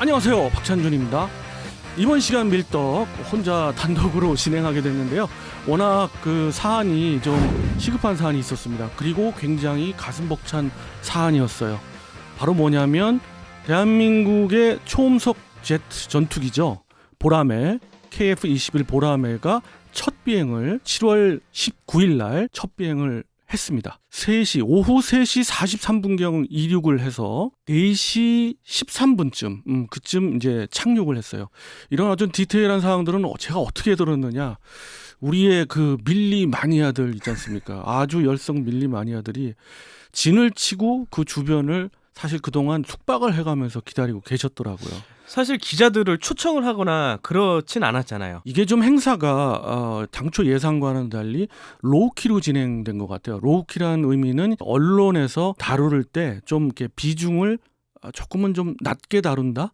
안녕하세요, 박찬준입니다. 이번 시간 밀떡 혼자 단독으로 진행하게 됐는데요. 워낙 그 사안이 좀 시급한 사안이 있었습니다. 그리고 굉장히 가슴 벅찬 사안이었어요. 바로 뭐냐면 대한민국의 초음속 제트 전투기죠. 보라매, KF-21 보라매가 첫 비행을 7월 19일 날 첫 비행을 했습니다. 오후 3시 43분경 이륙을 해서 4시 13분쯤 그쯤 이제 착륙을 했어요. 이런 아주 디테일한 사항들은 제가 어떻게 들었느냐, 우리의 그 밀리 마니아들 있지 않습니까? 아주 열성 밀리 마니아들이 진을 치고 그 주변을 사실 그동안 숙박을 해가면서 기다리고 계셨더라고요. 사실 기자들을 초청을 하거나 그렇진 않았잖아요. 이게 좀 행사가 당초 예상과는 달리 로우키로 진행된 것 같아요. 로우키라는 의미는 언론에서 다룰 때 좀 이렇게 비중을 조금은 좀 낮게 다룬다.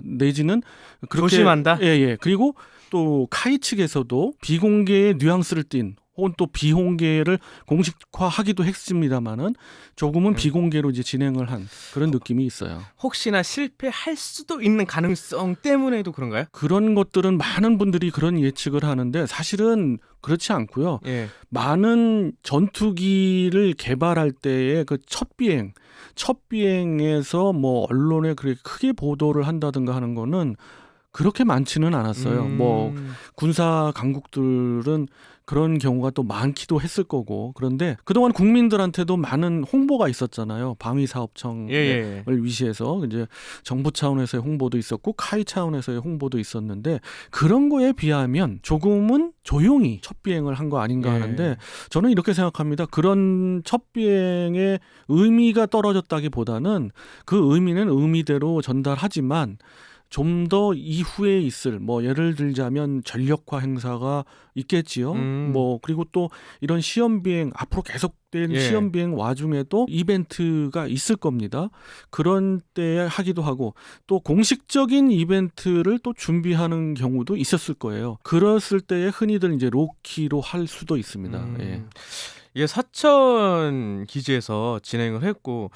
내지는 그렇게 조심한다. 예. 그리고 또 카이 측에서도 비공개의 뉘앙스를 띤, 혹은 또 비공개를 공식화하기도 했습니다만은 조금은 비공개로 이제 진행을 한 그런 느낌이 있어요. 혹시나 실패할 수도 있는 가능성 때문에도 그런가요? 그런 것들은 많은 분들이 그런 예측을 하는데 사실은 그렇지 않고요. 예. 많은 전투기를 개발할 때의 그 첫 비행에서 뭐 언론에 그렇게 크게 보도를 한다든가 하는 거는 그렇게 많지는 않았어요. 뭐 군사 강국들은 그런 경우가 또 많기도 했을 거고, 그런데 그동안 국민들한테도 많은 홍보가 있었잖아요. 방위사업청을 위시해서 이제 정부 차원에서의 홍보도 있었고 카이 차원에서의 홍보도 있었는데 그런 거에 비하면 조금은 조용히 첫 비행을 한 거 아닌가 하는데, 저는 이렇게 생각합니다. 그런 첫 비행의 의미가 떨어졌다기보다는 그 의미는 의미대로 전달하지만 좀 더 이후에 있을, 뭐 예를 들자면 전력화 행사가 있겠지요. 뭐 그리고 또 이런 시험 비행, 앞으로 계속된 시험 비행 와중에도 이벤트가 있을 겁니다. 그런 때에 하기도 하고 또 공식적인 이벤트를 또 준비하는 경우도 있었을 거예요. 그랬을 때에 흔히들 이제 로키로 할 수도 있습니다. 이게 사천 기지에서 진행을 했고,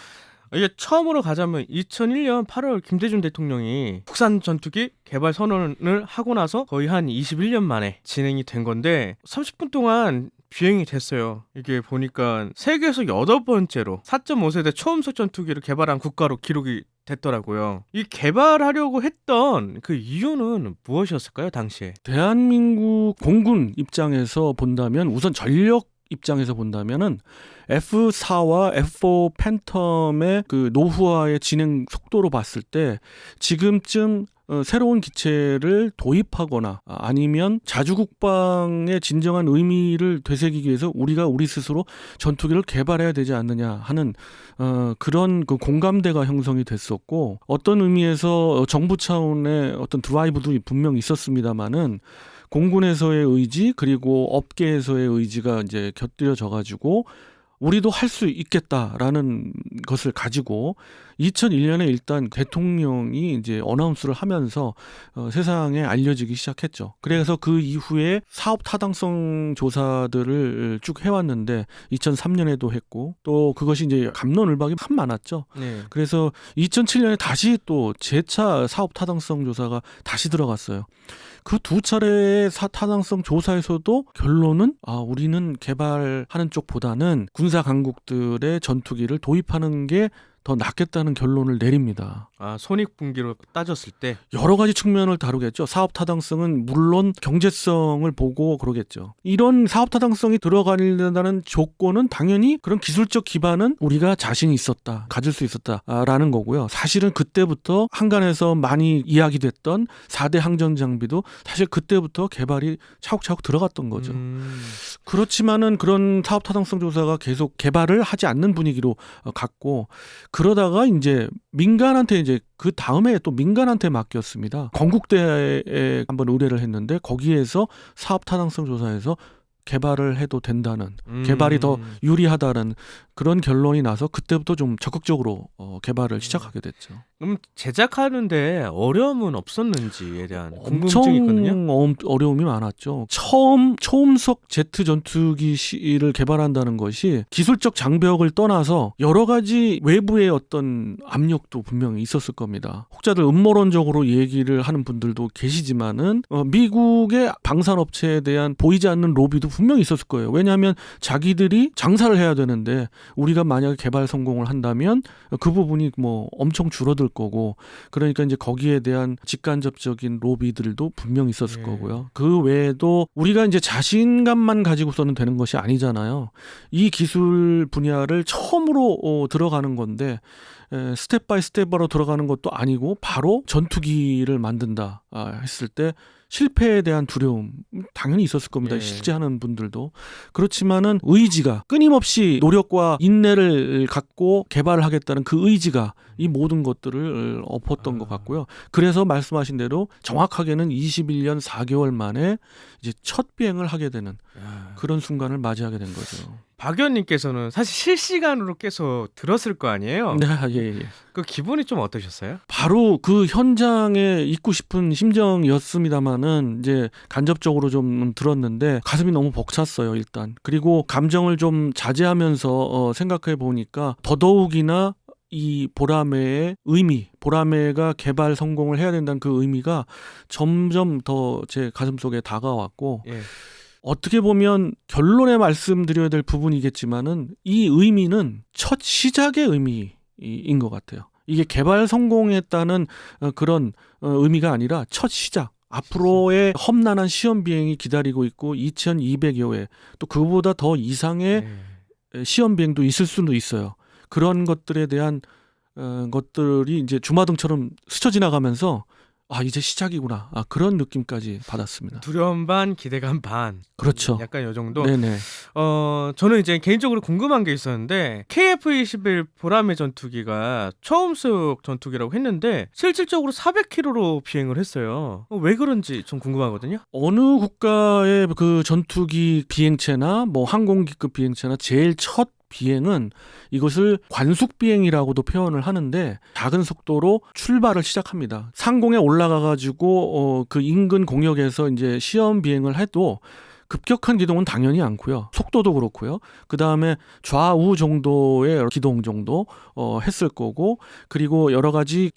이게 처음으로 가자면 2001년 8월 김대중 대통령이 국산 전투기 개발 선언을 하고 나서 거의 한 21년 만에 진행이 된 건데 30분 동안 비행이 됐어요. 이게 보니까 세계에서 8번째로 4.5세대 초음속 전투기를 개발한 국가로 기록이 됐더라고요. 이 개발하려고 했던 그 이유는 무엇이었을까요, 당시에? 대한민국 공군 입장에서 본다면, 우선 전력 입장에서 본다면은 F4와 F4 팬텀의 그 노후화의 진행 속도로 봤을 때 지금쯤 새로운 기체를 도입하거나 아니면 자주국방의 진정한 의미를 되새기기 위해서 우리가 우리 스스로 전투기를 개발해야 되지 않느냐 하는 그런 그 공감대가 형성이 됐었고, 어떤 의미에서 정부 차원의 어떤 드라이브도 분명히 있었습니다만은 공군에서의 의지 그리고 업계에서의 의지가 이제 곁들여져 가지고 우리도 할 수 있겠다라는 것을 가지고 2001년에 일단 대통령이 이제 어나운스를 하면서 세상에 알려지기 시작했죠. 그래서 그 이후에 사업 타당성 조사들을 쭉 해왔는데 2003년에도 했고, 또 그것이 이제 갑론을박이 참 많았죠. 그래서 2007년에 다시 또 재차 사업 타당성 조사가 다시 들어갔어요. 그 두 차례의 타당성 조사에서도 결론은 우리는 개발하는 쪽보다는 군사 강국들의 전투기를 도입하는 게 더 낫겠다는 결론을 내립니다. 손익분기로 따졌을 때 여러 가지 측면을 다루겠죠. 사업 타당성은 물론 경제성을 보고 그러겠죠. 이런 사업 타당성이 들어가려는 조건은 당연히 그런 기술적 기반은 우리가 자신이 있었다, 가질 수 있었다라는 거고요. 사실은 그때부터 한간에서 많이 이야기됐던 4대 항전 장비도 사실 그때부터 개발이 차곡차곡 들어갔던 거죠. 그렇지만은 그런 사업 타당성 조사가 계속 개발을 하지 않는 분위기로 갔고, 그러다가 이제 민간한테 이제 그 다음에 또 민간한테 맡겼습니다. 건국대에 한번 의뢰를 했는데 거기에서 사업 타당성 조사에서 개발을 해도 된다는, 개발이 더 유리하다는 그런 결론이 나서 그때부터 좀 적극적으로 개발을 시작하게 됐죠. 그럼 제작하는데 어려움은 없었는지에 대한 궁금증이 있거든요. 어려움이 많았죠. 초음속 제트 전투기를 개발한다는 것이 기술적 장벽을 떠나서 여러 가지 외부의 어떤 압력도 분명히 있었을 겁니다. 혹자들 음모론적으로 얘기를 하는 분들도 계시지만은 미국의 방산업체에 대한 보이지 않는 로비도 분명히 있었을 거예요. 왜냐하면 자기들이 장사를 해야 되는데 우리가 만약에 개발 성공을 한다면 그 부분이 뭐 엄청 줄어들 거고, 그러니까 이제 거기에 대한 직간접적인 로비들도 분명히 있었을 거고요. 그 외에도 우리가 이제 자신감만 가지고서는 되는 것이 아니잖아요. 이 기술 분야를 처음으로 들어가는 건데 스텝 바이 스텝으로 들어가는 것도 아니고 바로 전투기를 만든다 했을 때 실패에 대한 두려움 당연히 있었을 겁니다. 실제 하는 분들도. 그렇지만은 의지가, 끊임없이 노력과 인내를 갖고 개발을 하겠다는 그 의지가 이 모든 것들을 엎었던 것 같고요. 그래서 말씀하신 대로 정확하게는 21년 4개월 만에 이제 첫 비행을 하게 되는 그런 순간을 맞이하게 된 거죠. 박 의원님께서는 사실 실시간으로 계속 들었을 거 아니에요? 네, 예. 그 기분이 좀 어떠셨어요? 바로 그 현장에 있고 싶은 심정이었습니다만은 이제 간접적으로 좀 들었는데 가슴이 너무 벅찼어요, 일단. 그리고 감정을 좀 자제하면서 생각해 보니까 더더욱이나 이 보라매의 의미, 보라매가 개발 성공을 해야 된다는 그 의미가 점점 더 제 가슴속에 다가왔고, 어떻게 보면 결론에 말씀드려야 될 부분이겠지만은 이 의미는 첫 시작의 의미인 것 같아요. 이게 개발 성공했다는 그런 의미가 아니라 첫 시작. 앞으로의 험난한 시험 비행이 기다리고 있고 2,200여 회, 또 그보다 더 이상의 시험 비행도 있을 수도 있어요. 그런 것들에 대한 것들이 이제 주마등처럼 스쳐 지나가면서 이제 시작이구나. 그런 느낌까지 받았습니다. 두려움 반, 기대감 반. 그렇죠. 약간 이 정도. 네네. 저는 이제 개인적으로 궁금한 게 있었는데 KF-21 보라매 전투기가 초음속 전투기라고 했는데 실질적으로 400km로 비행을 했어요. 왜 그런지 좀 궁금하거든요. 어느 국가의 그 전투기 비행체나 뭐 항공기급 비행체나 제일 첫 비행은 이것을 관숙 비행이라고도 표현을 하는데 작은 속도로 출발을 시작합니다. 상공에 올라가 가지고 그 인근 공역에서 이제 시험 비행을 해도 급격한 기동은 당연히 않고요. 속도도 그렇고요. 그 다음에 좌우 정도의 기동 정도 했을 거고, 그리고 여러 가지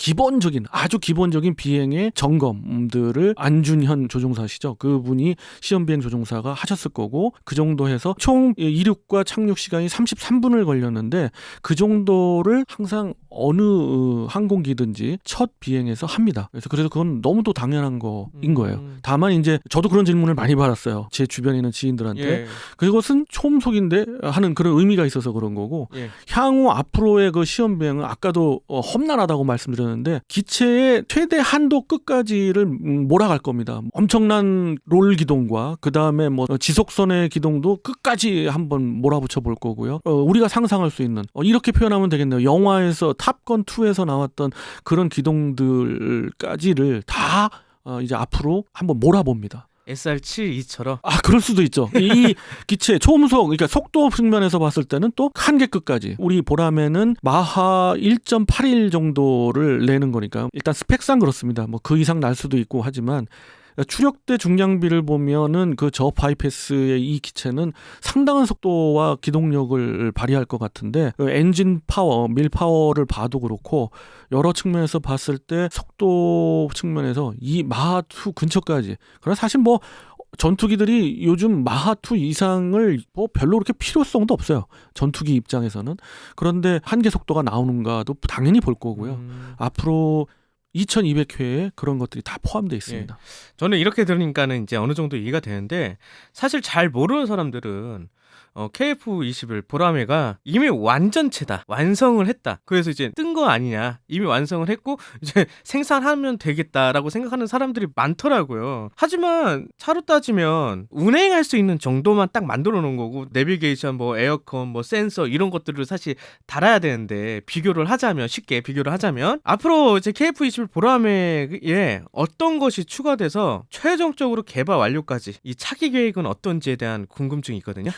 아주 기본적인 비행의 점검들을 안준현 조종사시죠. 그분이 시험 비행 조종사가 하셨을 거고, 그 정도 해서 총 이륙과 착륙 시간이 33분을 걸렸는데 그 정도를 항상 어느 항공기든지 첫 비행에서 합니다. 그래서 그건 너무도 당연한 거인 거예요. 다만 이제 저도 그런 질문을 많이 받았어요. 제 주변에 있는 지인들한테. 그것은 초음속인데 하는 그런 의미가 있어서 그런 거고, 향후 앞으로의 그 시험 비행은 아까도 험난하다고 말씀드렸는데 기체의 최대 한도 끝까지를 몰아갈 겁니다. 엄청난 롤 기동과 그 다음에 뭐 지속선의 기동도 끝까지 한번 몰아붙여 볼 거고요. 우리가 상상할 수 있는, 이렇게 표현하면 되겠네요. 영화에서 탑건 2에서 나왔던 그런 기동들까지를 다 이제 앞으로 한번 몰아봅니다. SR-72처럼? 그럴 수도 있죠. 이 기체 초음속, 그러니까 속도 측면에서 봤을 때는 또 한계 끝까지. 우리 보라매는 마하 1.81 정도를 내는 거니까 일단 스펙상 그렇습니다. 뭐 그 이상 날 수도 있고 하지만 추력대 중량비를 보면은 그 저바이패스의 이 기체는 상당한 속도와 기동력을 발휘할 것 같은데, 엔진 파워, 밀 파워를 봐도 그렇고 여러 측면에서 봤을 때 속도 측면에서 이 마하2 근처까지, 그러나 사실 뭐 전투기들이 요즘 마하2 이상을 뭐 별로 그렇게 필요성도 없어요. 전투기 입장에서는. 그런데 한계 속도가 나오는가도 당연히 볼 거고요. 앞으로 2200회에 그런 것들이 다 포함되어 있습니다. 저는 이렇게 들으니까는 이제 어느 정도 이해가 되는데, 사실 잘 모르는 사람들은 KF-21 보라매가 이미 완전체다, 완성을 했다, 그래서 이제 뜬 거 아니냐, 이미 완성을 했고 이제 생산하면 되겠다라고 생각하는 사람들이 많더라고요. 하지만 차로 따지면 운행할 수 있는 정도만 딱 만들어 놓은 거고, 내비게이션, 뭐 에어컨, 뭐 센서 이런 것들을 사실 달아야 되는데, 쉽게 비교를 하자면 앞으로 이제 KF-21 보라매에 어떤 것이 추가돼서 최종적으로 개발 완료까지 이 차기 계획은 어떤지에 대한 궁금증이 있거든요.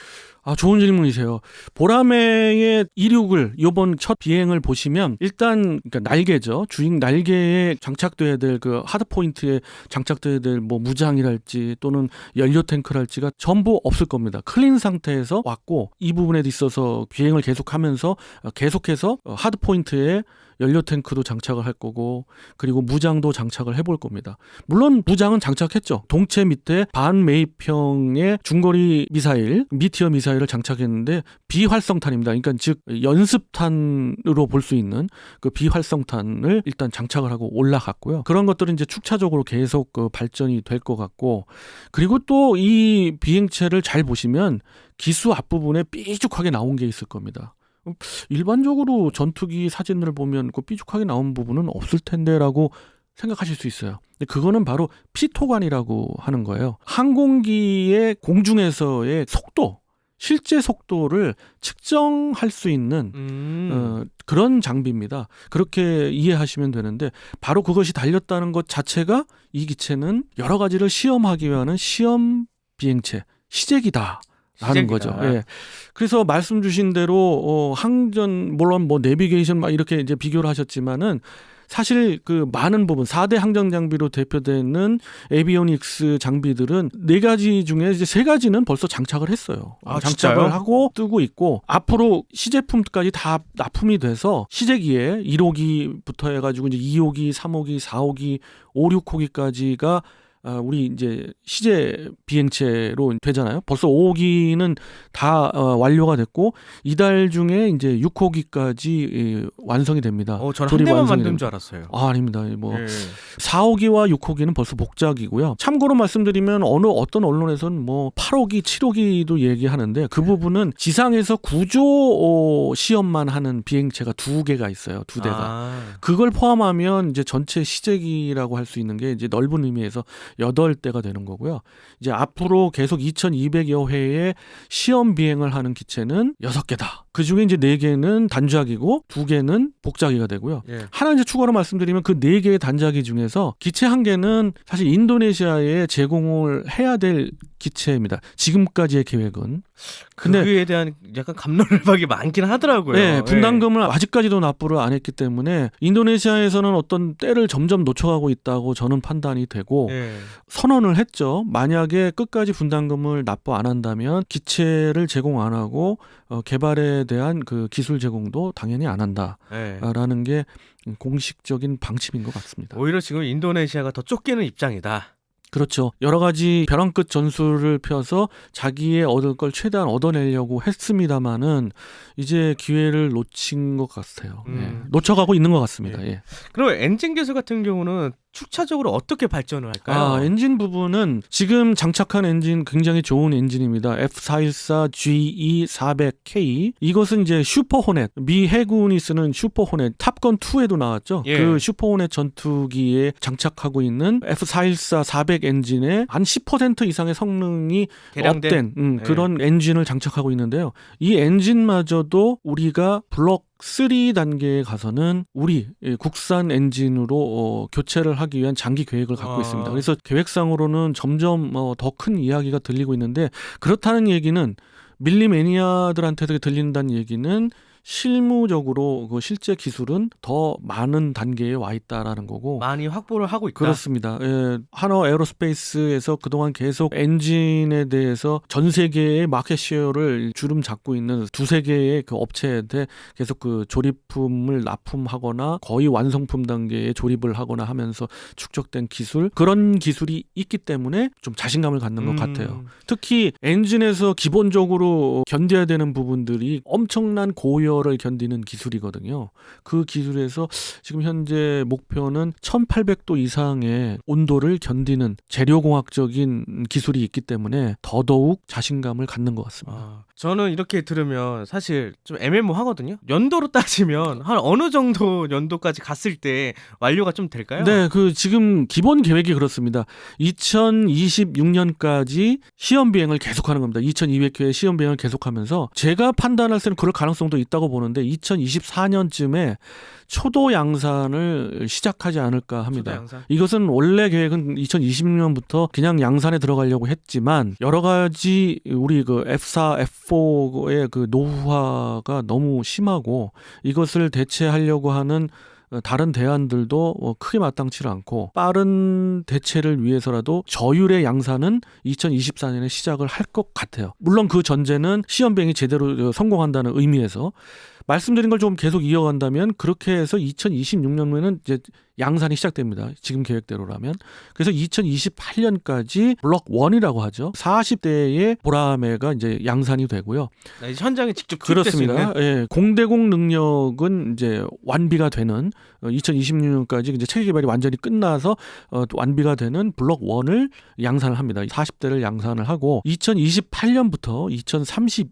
좋은 질문이세요. 보라매의 이륙을 이번 첫 비행을 보시면 일단 그러니까 날개죠. 주행 날개에 장착돼야 될 그 하드 포인트에 장착돼야 될 뭐 무장이랄지 또는 연료 탱크랄지가 전부 없을 겁니다. 클린 상태에서 왔고 이 부분에 있어서 비행을 계속하면서 계속해서 하드 포인트에 연료 탱크도 장착을 할 거고 그리고 무장도 장착을 해볼 겁니다. 물론 무장은 장착했죠. 동체 밑에 반매입형의 중거리 미사일, 미티어 미사일을 장착했는데 비활성탄입니다. 그러니까 즉 연습탄으로 볼 수 있는 그 비활성탄을 일단 장착을 하고 올라갔고요. 그런 것들은 이제 축차적으로 계속 발전이 될 것 같고 그리고 또 이 비행체를 잘 보시면 기수 앞부분에 삐죽하게 나온 게 있을 겁니다. 일반적으로 전투기 사진을 보면 그 삐죽하게 나온 부분은 없을 텐데라고 생각하실 수 있어요. 근데 그거는 바로 피토관이라고 하는 거예요. 항공기의 공중에서의 속도, 실제 속도를 측정할 수 있는 그런 장비입니다. 그렇게 이해하시면 되는데 바로 그것이 달렸다는 것 자체가 이 기체는 여러 가지를 시험하기 위한 시험 비행체, 시제기다. 하는 거죠. 예. 그래서 말씀 주신 대로 항전 물론 뭐 내비게이션 막 이렇게 이제 비교를 하셨지만은 사실 그 많은 부분 4대 항전 장비로 대표되는 에비오닉스 장비들은 4가지 중에 이제 3가지는 벌써 장착을 했어요. 장착을 진짜요? 하고 뜨고 있고 앞으로 시제품까지 다 납품이 돼서 시제기에 1호기부터 해가지고 이제 2호기, 3호기, 4호기, 5, 6호기까지가 우리 이제 시제 비행체로 되잖아요. 벌써 5호기는 다 완료가 됐고 이달 중에 이제 6호기까지 완성이 됩니다. 저는 한 대만 만든 줄 알았어요. 아닙니다. 뭐 4호기와 6호기는 벌써 복작이고요. 참고로 말씀드리면 어떤 언론에서는 뭐 8호기, 7호기도 얘기하는데 그 부분은 지상에서 구조 시험만 하는 비행체가 2개가 있어요. 2대가. 그걸 포함하면 이제 전체 시제기라고 할 수 있는 게 이제 넓은 의미에서 8대가 되는 거고요. 이제 앞으로 계속 2200여 회의 시험 비행을 하는 기체는 6개다. 그 중에 이제 4개는 단작이고 2개는 복작이가 되고요. 하나 이제 추가로 말씀드리면 그 4개의 단작이 중에서 기체 1개는 사실 인도네시아에 제공을 해야 될 기체입니다. 지금까지의 계획은. 근데 그에 대한 약간 갑론을박이 많긴 하더라고요. 네, 분담금을 아직까지도 납부를 안 했기 때문에 인도네시아에서는 어떤 때를 점점 놓쳐가고 있다고 저는 판단이 되고 선언을 했죠. 만약에 끝까지 분담금을 납부 안 한다면 기체를 제공 안 하고 개발에 대한 그 기술 제공도 당연히 안 한다라는 게 공식적인 방침인 것 같습니다. 오히려 지금 인도네시아가 더 쫓기는 입장이다. 그렇죠. 여러 가지 벼랑 끝 전술을 펴서 자기의 얻을 걸 최대한 얻어내려고 했습니다마는 이제 기회를 놓친 것 같아요. 놓쳐가고 있는 것 같습니다. 그리고 엔진 기술 같은 경우는 축차적으로 어떻게 발전을 할까요? 엔진 부분은 지금 장착한 엔진 굉장히 좋은 엔진입니다. F414 GE400K. 이것은 이제 슈퍼호넷, 미 해군이 쓰는 슈퍼호넷, 탑건 2에도 나왔죠. 그 슈퍼호넷 전투기에 장착하고 있는 F414 400 엔진의 한 10% 이상의 성능이 업된 그런 엔진을 장착하고 있는데요. 이 엔진마저도 우리가 블록 3단계에 가서는 우리 국산 엔진으로 교체를 하기 위한 장기 계획을 갖고 있습니다. 그래서 계획상으로는 점점 더 큰 이야기가 들리고 있는데 그렇다는 얘기는 밀리 매니아들한테 들린다는 얘기는 실무적으로 그 실제 기술은 더 많은 단계에 와 있다라는 거고 많이 확보를 하고 있다. 그렇습니다. 한어 에어로스페이스에서 그동안 계속 엔진에 대해서 전 세계의 마켓 쉐어를 주름 잡고 있는 2-3개의 그 업체한테 계속 그 조립품을 납품하거나 거의 완성품 단계에 조립을 하거나 하면서 축적된 기술, 그런 기술이 있기 때문에 좀 자신감을 갖는 것 같아요. 특히 엔진에서 기본적으로 견뎌야 되는 부분들이 엄청난 고열을 견디는 기술이거든요. 그 기술에서 지금 현재 목표는 1800도 이상의 온도를 견디는 재료공학적인 기술이 있기 때문에 더더욱 자신감을 갖는 것 같습니다. 저는 이렇게 들으면 사실 좀 애매모호하거든요. 연도로 따지면 한 어느 정도 연도까지 갔을 때 완료가 좀 될까요? 네, 그 지금 기본 계획이 그렇습니다. 2026년까지 시험 비행을 계속하는 겁니다. 2200회 시험 비행을 계속하면서 제가 판단할 때는 그럴 가능성도 있다고 있다고 보는데 2024년쯤에 초도 양산을 시작하지 않을까 합니다. 초도 양산? 이것은 원래 계획은 2026년부터 그냥 양산에 들어가려고 했지만 여러 가지 우리 그 F4, F4의 그 노후화가 너무 심하고 이것을 대체하려고 하는 다른 대안들도 크게 마땅치 않고 빠른 대체를 위해서라도 저율의 양산은 2024년에 시작을 할 것 같아요. 물론 그 전제는 시험 비행이 제대로 성공한다는 의미에서 말씀드린 걸 좀 계속 이어간다면 그렇게 해서 2026년에는 이제 양산이 시작됩니다. 지금 계획대로라면. 그래서 2028년까지 블록 1이라고 하죠. 40대의 보라매가 이제 양산이 되고요. 이제 현장에 직접 투입될 수 있는. 그렇습니다. 예, 공대공 능력은 이제 완비가 되는 2026년까지 이제 체계 개발이 완전히 끝나서 완비가 되는 블록 1을 양산을 합니다. 40대를 양산을 하고 2028년부터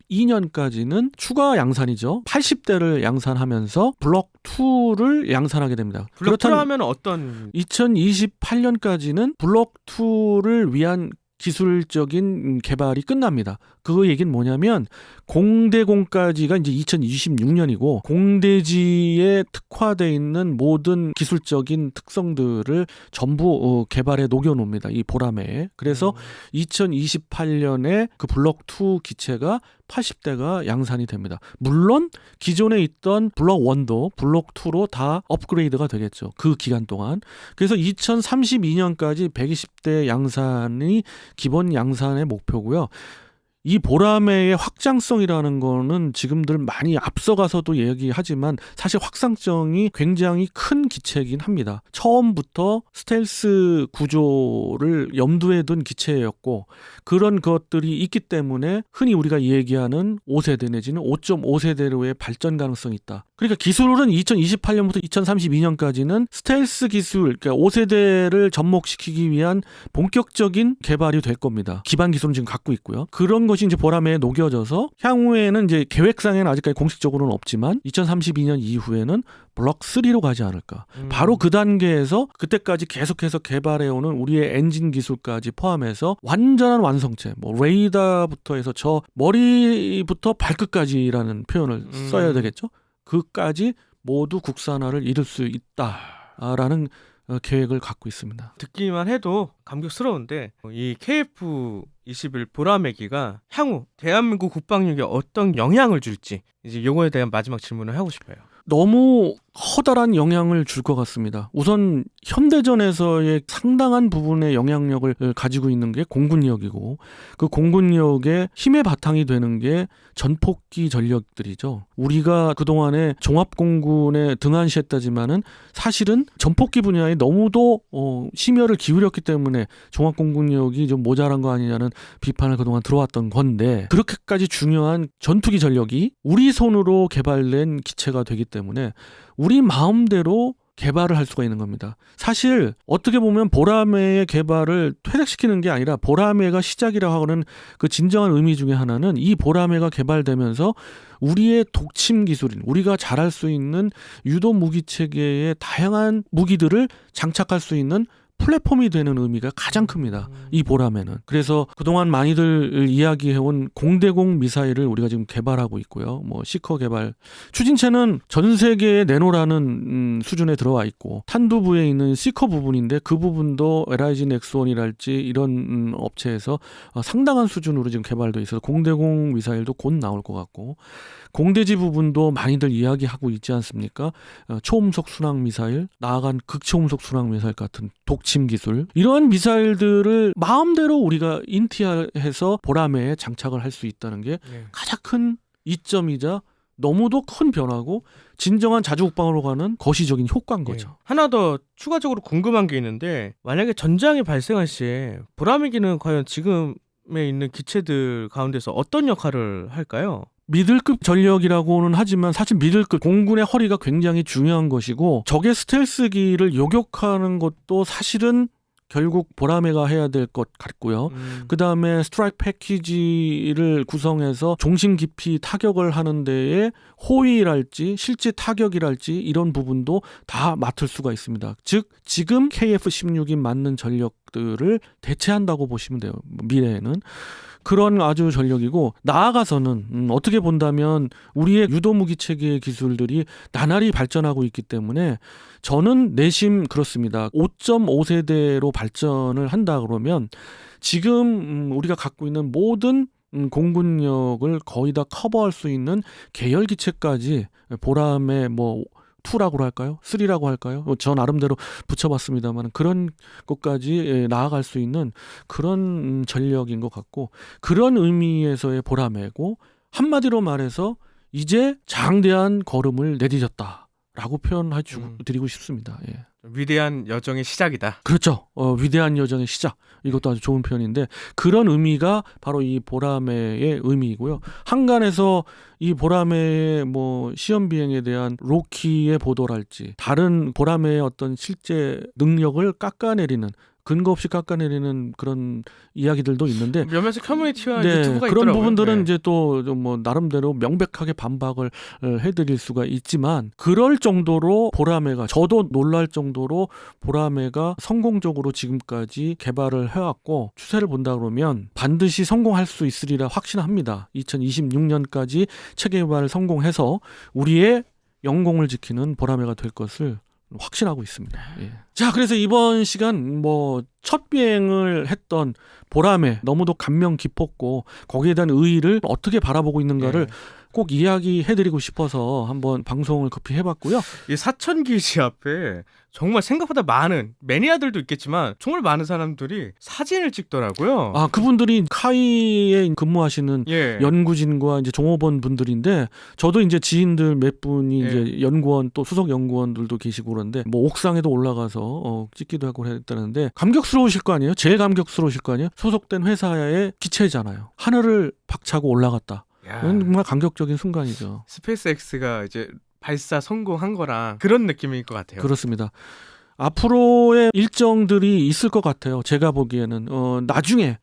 2032년까지는 추가 양산이죠. 80대를 양산하면서 블록 2를 양산하게 됩니다. 블록 2로 하면 어떤 2028년까지는 블록 2를 위한 기술적인 개발이 끝납니다. 그 얘기는 뭐냐면 공대공까지가 이제 2026년이고 공대지에 특화되어 있는 모든 기술적인 특성들을 전부 개발에 녹여놓습니다. 이 보라매에. 그래서 2028년에 그 블록 2 기체가 80대가 양산이 됩니다. 물론 기존에 있던 블록 1도 블록 2로 다 업그레이드가 되겠죠. 그 기간 동안. 그래서 2032년까지 120대 양산이 기본 양산의 목표고요. 이 보라매의 확장성이라는 거는 지금들 많이 앞서가서도 얘기하지만 사실 확장성이 굉장히 큰 기체이긴 합니다. 처음부터 스텔스 구조를 염두에 둔 기체였고 그런 것들이 있기 때문에 흔히 우리가 얘기하는 5세대 내지는 5.5세대로의 발전 가능성이 있다. 그러니까 기술은 2028년부터 2032년까지는 스텔스 기술, 그러니까 5세대를 접목시키기 위한 본격적인 개발이 될 겁니다. 기반 기술은 지금 갖고 있고요. 그런 것이 이제 보라매에 녹여져서 향후에는 이제 계획상에는 아직까지 공식적으로는 없지만 2032년 이후에는 블록 3로 가지 않을까. 바로 그 단계에서 그때까지 계속해서 개발해오는 우리의 엔진 기술까지 포함해서 완전한 완성체, 뭐 레이더부터 해서 저 머리부터 발끝까지라는 표현을 써야 되겠죠. 그까지 모두 국산화를 이룰 수 있다라는 계획을 갖고 있습니다. 듣기만 해도 감격스러운데 이 KF-21 보라매기가 향후 대한민국 국방력에 어떤 영향을 줄지 이제 요거에 대한 마지막 질문을 하고 싶어요. 너무 커다란 영향을 줄 것 같습니다. 우선 현대전에서의 상당한 부분의 영향력을 가지고 있는 게 공군력이고 그 공군력의 힘의 바탕이 되는 게 전폭기 전력들이죠. 우리가 그동안에 종합공군에 등한시했다지만은 사실은 전폭기 분야에 너무도 심혈을 기울였기 때문에 종합공군력이 좀 모자란 거 아니냐는 비판을 그동안 들어왔던 건데 그렇게까지 중요한 전투기 전력이 우리 손으로 개발된 기체가 되기 때문에 우리 마음대로 개발을 할 수가 있는 겁니다. 사실 어떻게 보면 보라매의 개발을 퇴색시키는 게 아니라 보라매가 시작이라고 하는 그 진정한 의미 중에 하나는 이 보라매가 개발되면서 우리의 독침 기술인 우리가 잘할 수 있는 유도 무기 체계의 다양한 무기들을 장착할 수 있는 플랫폼이 되는 의미가 가장 큽니다. 이 보라매는. 그래서 그동안 많이들 이야기해온 공대공 미사일을 우리가 지금 개발하고 있고요. 뭐 시커 개발. 추진체는 전 세계에 내놓으라는 수준에 들어와 있고 탄두부에 있는 시커 부분인데 그 부분도 LIG 넥스원이랄지 이런 업체에서 상당한 수준으로 지금 개발돼 있어서 공대공 미사일도 곧 나올 것 같고 공대지 부분도 많이들 이야기하고 있지 않습니까? 초음속 순항 미사일, 나아간 극초음속 순항 미사일 같은 독침 기술 이러한 미사일들을 마음대로 우리가 인티해서 보라매에 장착을 할 수 있다는 게 가장 큰 이점이자 너무도 큰 변화고 진정한 자주국방으로 가는 거시적인 효과인 거죠. 하나 더 추가적으로 궁금한 게 있는데 만약에 전장이 발생할 시에 보라매기는 과연 지금에 있는 기체들 가운데서 어떤 역할을 할까요? 미들급 전력이라고는 하지만 사실 미들급 공군의 허리가 굉장히 중요한 것이고 적의 스텔스기를 요격하는 것도 사실은 결국 보라매가 해야 될 것 같고요. 그 다음에 스트라이크 패키지를 구성해서 중심 깊이 타격을 하는 데에 호위랄지 실제 타격이랄지 이런 부분도 다 맡을 수가 있습니다. 즉 지금 KF-16이 맞는 전력들을 대체한다고 보시면 돼요. 미래에는. 그런 아주 전력이고 나아가서는 어떻게 본다면 우리의 유도무기 체계의 기술들이 나날이 발전하고 있기 때문에 저는 내심 그렇습니다. 5.5세대로 발전을 한다 그러면 지금 우리가 갖고 있는 모든 공군력을 거의 다 커버할 수 있는 계열 기체까지 보람의 뭐 2라고 할까요? 3라고 할까요? 저 나름대로 붙여봤습니다만 그런 것까지 나아갈 수 있는 그런 전력인 것 같고 그런 의미에서의 보람이고 한마디로 말해서 이제 장대한 걸음을 내디뎠다라고 표현해 드리고 싶습니다. 예. 위대한 여정의 시작이다. 그렇죠. 위대한 여정의 시작. 이것도 아주 좋은 표현인데 그런 의미가 바로 이 보라매의 의미이고요. 한간에서 이 보라매의 뭐 시험 비행에 대한 로키의 보도랄지 다른 보라매의 어떤 실제 능력을 깎아내리는 근거 없이 깎아내리는 그런 이야기들도 있는데 몇몇 커뮤니티와 네, 유튜브가 그런 있더라고요. 부분들은 네. 이제 또 뭐 나름대로 명백하게 반박을 해드릴 수가 있지만 그럴 정도로 보라매가 저도 놀랄 정도로 보라매가 성공적으로 지금까지 개발을 해왔고 추세를 본다 그러면 반드시 성공할 수 있으리라 확신합니다. 2026년까지 체계 개발을 성공해서 우리의 영공을 지키는 보라매가 될 것을 확신하고 있습니다. 예. 자, 그래서 이번 시간 뭐 첫 비행을 했던 보라매 너무도 감명 깊었고 거기에 대한 의의를 어떻게 바라보고 있는가를 꼭 이야기해드리고 싶어서 한번 방송을 급히 해봤고요. 이 사천기지 앞에 정말 생각보다 많은 매니아들도 있겠지만 정말 많은 사람들이 사진을 찍더라고요. 아, 그분들이 카이에 근무하시는 예. 연구진과 이제 종업원 분들인데 저도 이제 지인들 몇 분이 예. 이제 연구원 또 수석 연구원들도 계시고 그런데 뭐 옥상에도 올라가서 찍기도 하고 했다는데 감격스러우실 거 아니에요? 제일 감격스러우실 거 아니에요? 소속된 회사의 기체잖아요. 하늘을 박차고 올라갔다. 야. 이건 정말 감격적인 순간이죠. 스페이스X가 이제 발사 성공한 거랑 그런 느낌일 것 같아요. 그렇습니다. 앞으로의 일정들이 있을 것 같아요. 제가 보기에는 나중에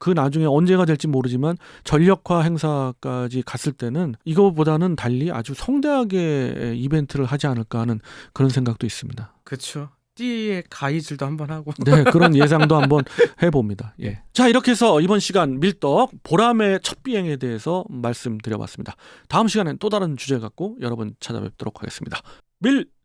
언제가 될지 모르지만 전력화 행사까지 갔을 때는 이거보다는 달리 아주 성대하게 이벤트를 하지 않을까 하는 그런 생각도 있습니다. 그렇죠. 띠의 가이질도 한번 하고. 네, 그런 예상도 한번 해봅니다. 예. 자, 이렇게 해서 이번 시간 밀떡 보람의 첫 비행에 대해서 말씀드려봤습니다. 다음 시간엔 또 다른 주제 갖고 여러분 찾아뵙도록 하겠습니다. 밀떡!